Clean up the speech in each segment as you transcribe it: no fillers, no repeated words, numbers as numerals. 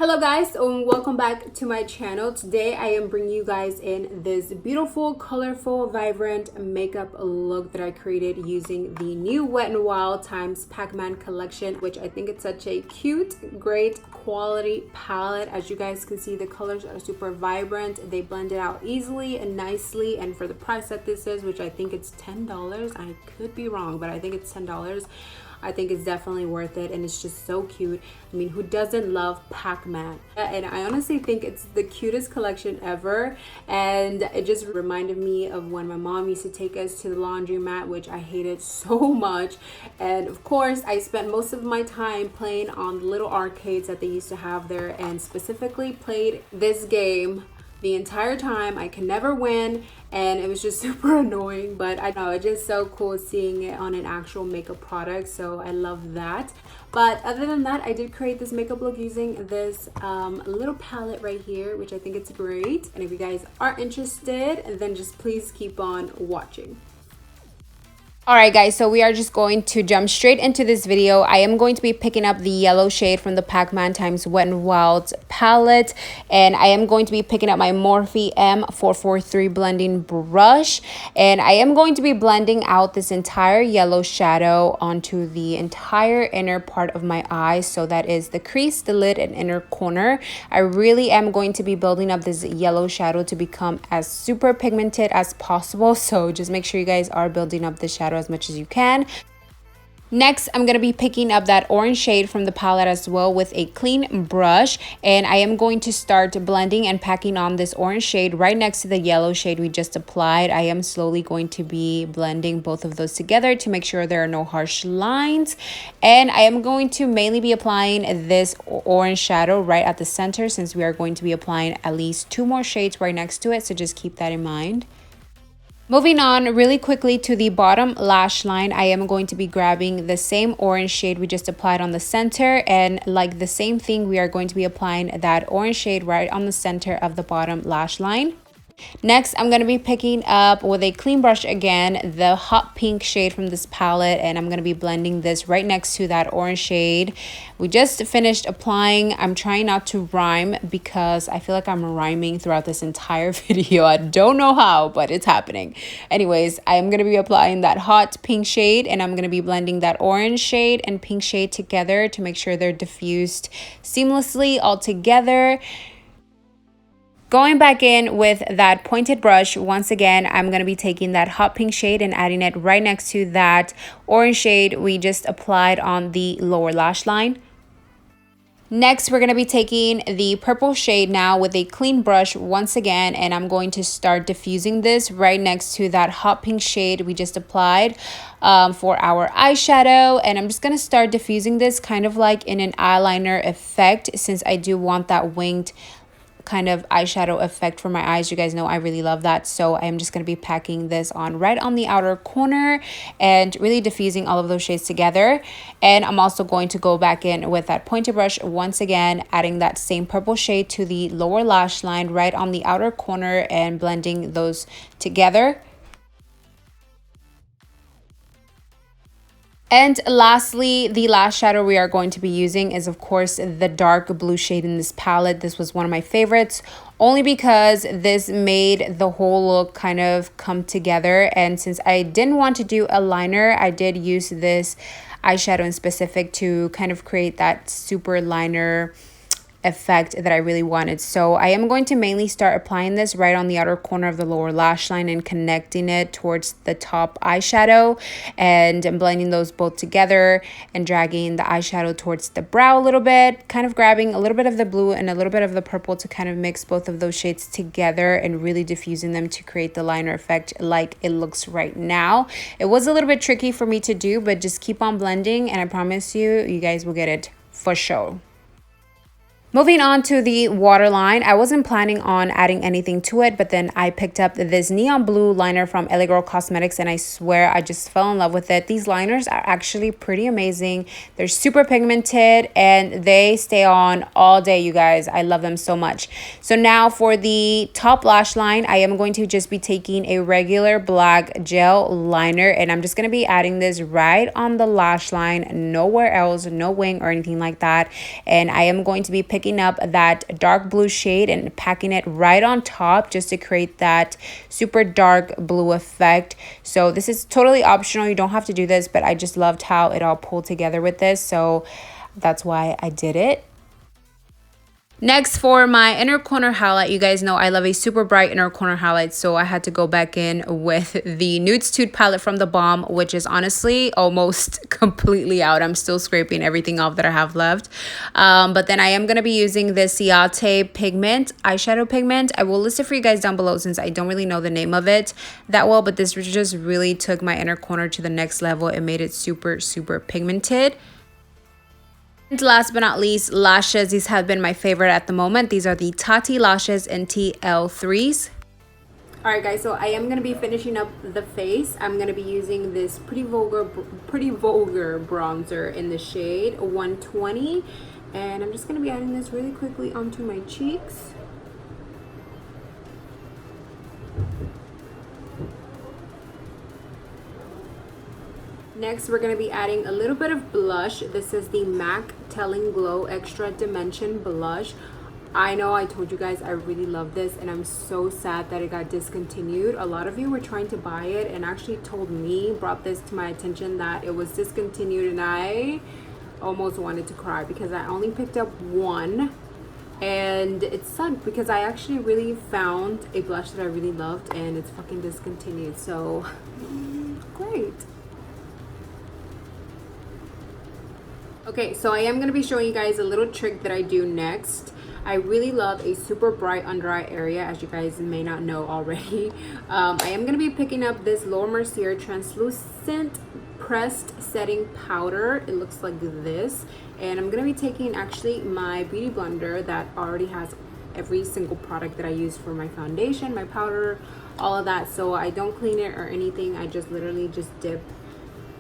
Hello guys, and welcome back to my channel. Today I am bringing you guys in this beautiful, colorful, vibrant makeup look that I created using the new Wet n Wild times PACMAN collection, which I think it's such a cute, great quality palette. As you guys can see, the colors are super vibrant. They blend it out easily and nicely, and for the price that this is, which I think it's $10, I could be wrong, but I think it's $10. I think it's definitely worth it, and it's just so cute. I mean, who doesn't love PACMAN? And I honestly think it's the cutest collection ever, and it just reminded me of when my mom used to take us to the laundromat, which I hated so much. And of course, I spent most of my time playing on the little arcades that they used to have there, and specifically played this game the entire time. I can never win, and it was just super annoying, but I know it's just so cool seeing it on an actual makeup product, so I love that. But other than that, I did create this makeup look using this little palette right here, which I think it's great. And if you guys are interested, then just please keep on watching. Alright guys, so we are just going to jump straight into this video. I am going to be picking up the yellow shade from the PACMAN times Wet n Wild palette, and I am going to be picking up my Morphe M443 blending brush, and I am going to be blending out this entire yellow shadow onto the entire inner part of my eye. So that is the crease, the lid, and inner corner. I really am going to be building up this yellow shadow to become as super pigmented as possible, so just make sure you guys are building up the shadow as much as you can. Next, I'm going to be picking up that orange shade from the palette as well with a clean brush, and I am going to start blending and packing on this orange shade right next to the yellow shade we just applied. I am slowly going to be blending both of those together to make sure there are no harsh lines, and I am going to mainly be applying this orange shadow right at the center, since we are going to be applying at least 2 more shades right next to it, so just keep that in mind. Moving on really quickly to the bottom lash line, I am going to be grabbing the same orange shade we just applied on the center, and like the same thing, we are going to be applying that orange shade right on the center of the bottom lash line. Next, I'm going to be picking up with a clean brush again the hot pink shade from this palette, and I'm going to be blending this right next to that orange shade we just finished applying. I'm trying not to rhyme because I feel like I'm rhyming throughout this entire video. I don't know how, but it's happening. Anyways, I'm going to be applying that hot pink shade, and I'm going to be blending that orange shade and pink shade together to make sure they're diffused seamlessly all together. Going back in with that pointed brush, once again, I'm going to be taking that hot pink shade and adding it right next to that orange shade we just applied on the lower lash line. Next, we're going to be taking the purple shade now with a clean brush once again, and I'm going to start diffusing this right next to that hot pink shade we just applied for our eyeshadow. And I'm just going to start diffusing this kind of like in an eyeliner effect, since I do want that winged kind of eyeshadow effect for my eyes. You guys know I really love that, so I am just going to be packing this on right on the outer corner and really diffusing all of those shades together. And I'm also going to go back in with that pointed brush once again, adding that same purple shade to the lower lash line right on the outer corner and blending those together. And lastly, the last shadow we are going to be using is, of course, the dark blue shade in this palette. This was one of my favorites, only because this made the whole look kind of come together. And since I didn't want to do a liner, I did use this eyeshadow in specific to kind of create that super liner effect that I really wanted. So I am going to mainly start applying this right on the outer corner of the lower lash line and connecting it towards the top eyeshadow, and I'm blending those both together and dragging the eyeshadow towards the brow a little bit, kind of grabbing a little bit of the blue and a little bit of the purple to kind of mix both of those shades together and really diffusing them to create the liner effect like it looks right now. It was a little bit tricky for me to do, but just keep on blending and I promise you guys will get it for sure. Moving on to the waterline, I wasn't planning on adding anything to it, but then I picked up this neon blue liner from LAGirl Cosmetics, and I swear I just fell in love with it. These liners are actually pretty amazing. They're super pigmented and they stay on all day, you guys. I love them so much. So now for the top lash line, I am going to just be taking a regular black gel liner, and I'm just going to be adding this right on the lash line, nowhere else, no wing or anything like that. And I am going to be picking picking up that dark blue shade and packing it right on top just to create that super dark blue effect. So this is totally optional. You don't have to do this, but I just loved how it all pulled together with this. So that's why I did it. Next, for my inner corner highlight, you guys know I love a super bright inner corner highlight, so I had to go back in with the Nude Tude palette from the Balm, which is honestly almost completely out. I'm still scraping everything off that I have left. But then I am going to be using the Ciate pigment, eyeshadow pigment. I will list it for you guys down below since I don't really know the name of it that well, but this just really took my inner corner to the next level. It made it super, super pigmented. And last but not least, lashes. These have been my favorite at the moment. These are the Tatti Lashes in TL3s. Alright guys, so I am going to be finishing up the face. I'm going to be using this pretty vulgar bronzer in the shade 120. And I'm just going to be adding this really quickly onto my cheeks. Next, we're going to be adding a little bit of blush. This is the MAC Telling Glow Extra Dimension Blush. I know I told you guys I really love this, and I'm so sad that it got discontinued. A lot of you were trying to buy it and actually told me, brought this to my attention that it was discontinued, and I almost wanted to cry because I only picked up one. And it sucked because I actually really found a blush that I really loved, and it's fucking discontinued. So, great. Okay, so I am going to be showing you guys a little trick that I do next. I really love a super bright under eye area, as you guys may not know already. I am going to be picking up this Mercier translucent pressed setting powder. It looks like this. And I'm going to be taking actually my beauty blender that already has every single product that I use for my foundation, my powder, all of that. So I don't clean it or anything. I just literally just dip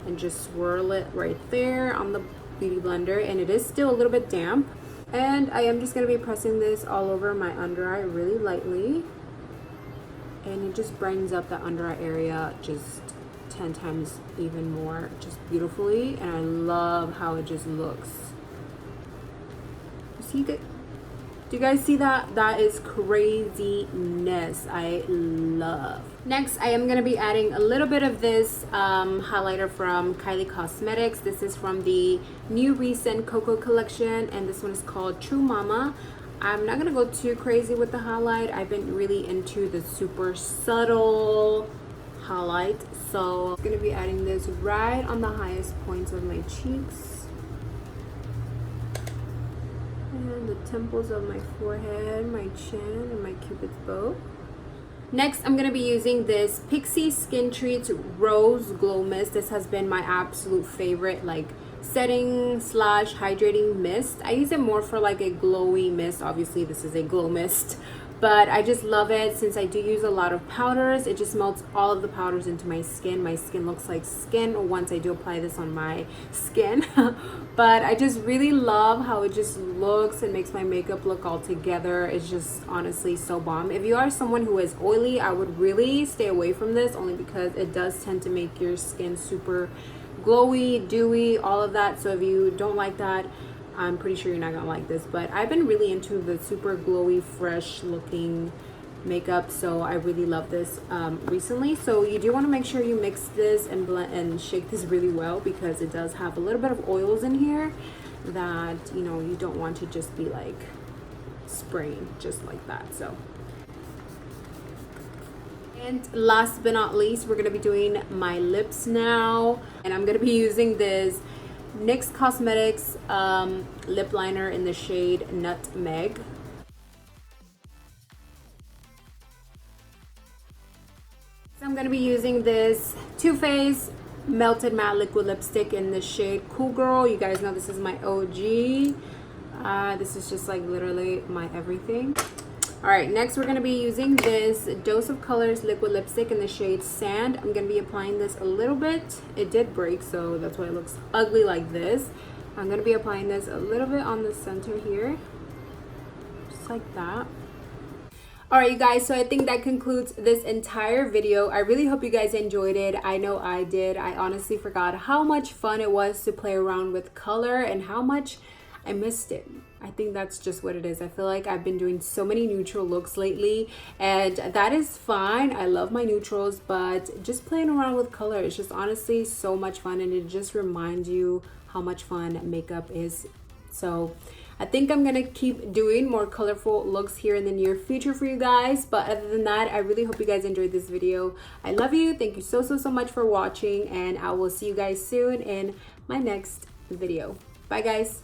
and just swirl it right there on the beauty blender, and it is still a little bit damp. And I am just going to be pressing this all over my under eye really lightly, and it just brightens up the under eye area just 10 times even more, just beautifully. And I love how it just looks. See that? Do you guys see that? That is craziness. I love. Next, I am going to be adding a little bit of this highlighter from Kylie Cosmetics. This is from the new recent Cocoa collection, and this one is called True Mama. I'm not going to go too crazy with the highlight. I've been really into the super subtle highlight, so I'm going to be adding this right on the highest points of my cheeks. And the temples of my forehead, my chin, and my cupid's bow. Next, I'm going to be using this Pixi Skin Treats Rose Glow Mist. This has been my absolute favorite, like, setting slash hydrating mist. I use it more for like a glowy mist. Obviously, this is a glow mist, but I just love it since I do use a lot of powders. It just melts all of the powders into my skin. My skin looks like skin once I do apply this on my skin. But I just really love how it just looks and makes my makeup look all together. It's just honestly so bomb. If you are someone who is oily, I would really stay away from this, only because it does tend to make your skin super glowy, dewy, all of that. So if you don't like that, I'm pretty sure you're not gonna like this. But I've been really into the super glowy, fresh looking makeup, so I really love this recently. So you do want to make sure you mix this and blend and shake this really well, because it does have a little bit of oils in here that, you know, you don't want to just be like spraying just like that. So, and last but not least, we're going to be doing my lips now, and I'm going to be using this NYX Cosmetics lip liner in the shade Nutmeg. So I'm going to be using this TooFaced Melted Matte Liquid Lipstick in the shade Cool Girl. You guys know this is my OG. This is just like literally my everything. Alright, next we're going to be using this Dose of Colors liquid lipstick in the shade Sand. I'm going to be applying this a little bit. It did break, so that's why it looks ugly like this. I'm going to be applying this a little bit on the center here. Just like that. Alright, you guys, so I think that concludes this entire video. I really hope you guys enjoyed it. I know I did. I honestly forgot how much fun it was to play around with color and how much I missed it. I think that's just what it is. I feel like I've been doing so many neutral looks lately, and that is fine. I love my neutrals, but just playing around with color is just honestly so much fun, and it just reminds you how much fun makeup is. So I think I'm gonna keep doing more colorful looks here in the near future for you guys. But other than that, I really hope you guys enjoyed this video. I love you. Thank you so much for watching, and I will see you guys soon in my next video. Bye guys.